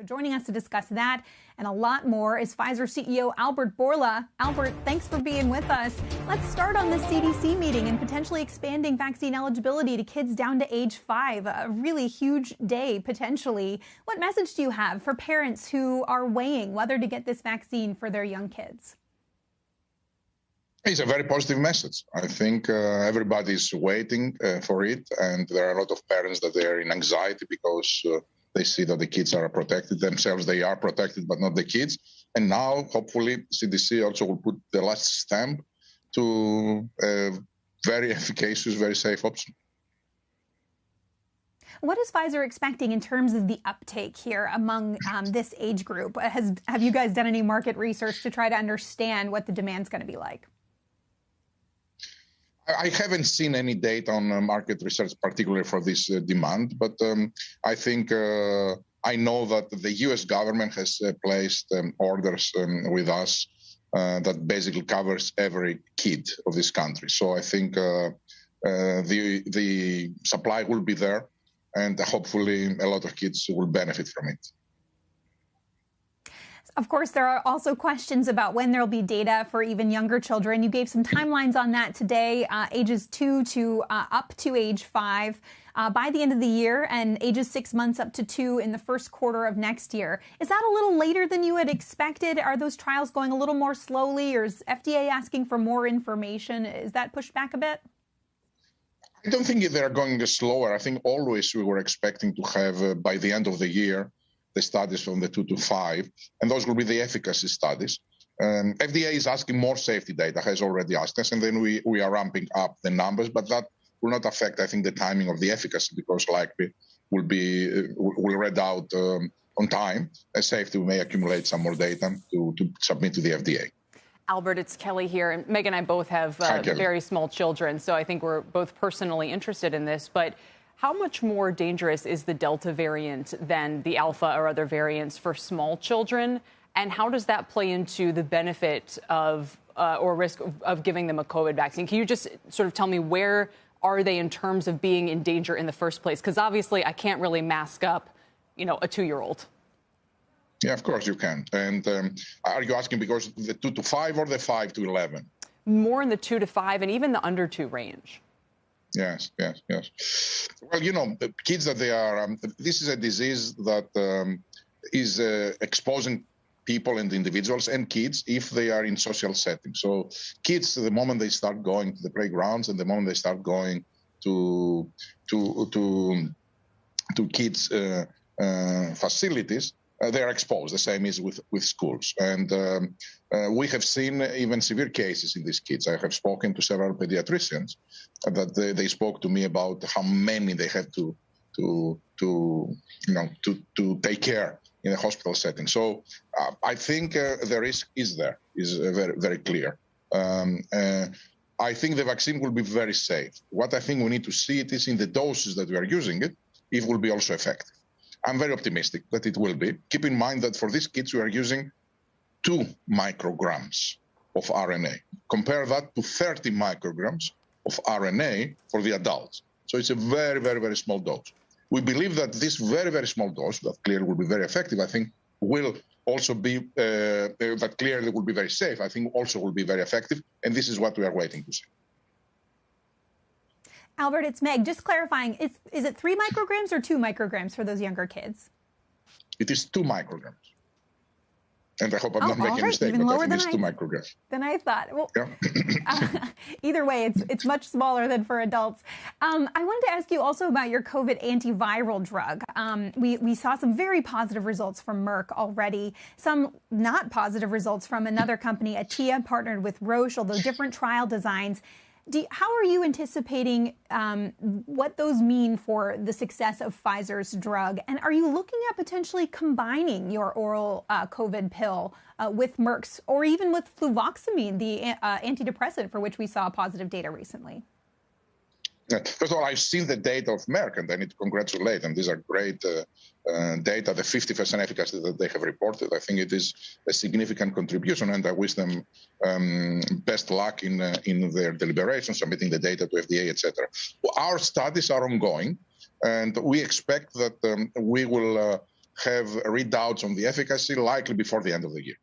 So joining us to discuss that and a lot more is Pfizer CEO Albert Bourla. Albert, thanks for being with us. Let's start on the CDC meeting and potentially expanding vaccine eligibility to kids down to age 5. A really huge day, potentially. What message do you have for parents who are weighing whether to get this vaccine for their young kids? It's a very positive message. I think everybody's waiting for it, and there are a lot of parents that they are in anxiety because they see that the kids are protected themselves. They are protected, but not the kids. And now, hopefully, CDC also will put the last stamp to a very efficacious, very safe option. What is Pfizer expecting in terms of the uptake here among this age group? Have you guys done any market research to try to understand what the demand's going to be like? I haven't seen any data on market research, particularly for this demand, but I think I know that the U.S. government has placed orders with us that basically covers every kid of this country. So I think the supply will be there, and hopefully a lot of kids will benefit from it. Of course, there are also questions about when there'll be data for even younger children. You gave some timelines on that today, ages 2 to up to age 5 by the end of the year, and ages 6 months up to 2 in the first quarter of next year. Is that a little later than you had expected? Are those trials going a little more slowly, or is FDA asking for more information? Is that pushed back a bit? I don't think they're going slower. I think always we were expecting to have, by the end of the year, the studies from the 2 to 5, and those will be the efficacy studies. FDA is asking more safety data, has already asked us, and then we are ramping up the numbers, but that will not affect, I think, the timing of the efficacy, because likely will read out on time. As safety, we may accumulate some more data to submit to the FDA. Albert, it's Kelly here, and Meg and I both have very small children, so I think we're both personally interested in this, but how much more dangerous is the Delta variant than the Alpha or other variants for small children? And how does that play into the benefit of or risk of giving them a COVID vaccine? Can you just sort of tell me where are they in terms of being in danger in the first place? Because obviously I can't really mask up, a 2-year-old. Yeah, of course you can. And are you asking because of the 2 to 5 or the 5 to 11? More in the 2 to 5 and even the under 2 range. Yes. Well, the kids that they are, this is a disease that is exposing people and individuals and kids if they are in social settings. So kids, the moment they start going to the playgrounds and the moment they start going to kids' facilities, they are exposed. The same is with schools. And we have seen even severe cases in these kids. I have spoken to several pediatricians that they spoke to me about how many they have to take care in a hospital setting. So I think the risk is very, very clear. I think the vaccine will be very safe. What I think we need to see it is in the doses that we are using it, it will be also effective. I'm very optimistic that it will be. Keep in mind that for these kids, we are using 2 micrograms of RNA. Compare that to 30 micrograms of RNA for the adults. So it's a very, very, very small dose. We believe that this very, very small dose, that clearly will be very effective, I think will also be, that clearly will be very safe, I think also will be very effective. And this is what we are waiting to see. Albert, it's Meg. Just clarifying, is it 3 micrograms or 2 micrograms for those younger kids? It is 2 micrograms. And I hope I'm not making a mistake, even but lower I think it's 2 micrograms. Than I thought. Well, yeah. Either way, it's much smaller than for adults. I wanted to ask you also about your COVID antiviral drug. We saw some very positive results from Merck already, some not positive results from another company, Atia, partnered with Roche, although different trial designs. How are you anticipating what those mean for the success of Pfizer's drug? And are you looking at potentially combining your oral COVID pill with Merck's or even with fluvoxamine, the antidepressant for which we saw positive data recently? First of all, I've seen the data of Merck, and I need to congratulate them. These are great data, the 50% efficacy that they have reported. I think it is a significant contribution, and I wish them best luck in their deliberations, submitting the data to FDA, etc. Well, our studies are ongoing, and we expect that we will have readouts on the efficacy likely before the end of the year.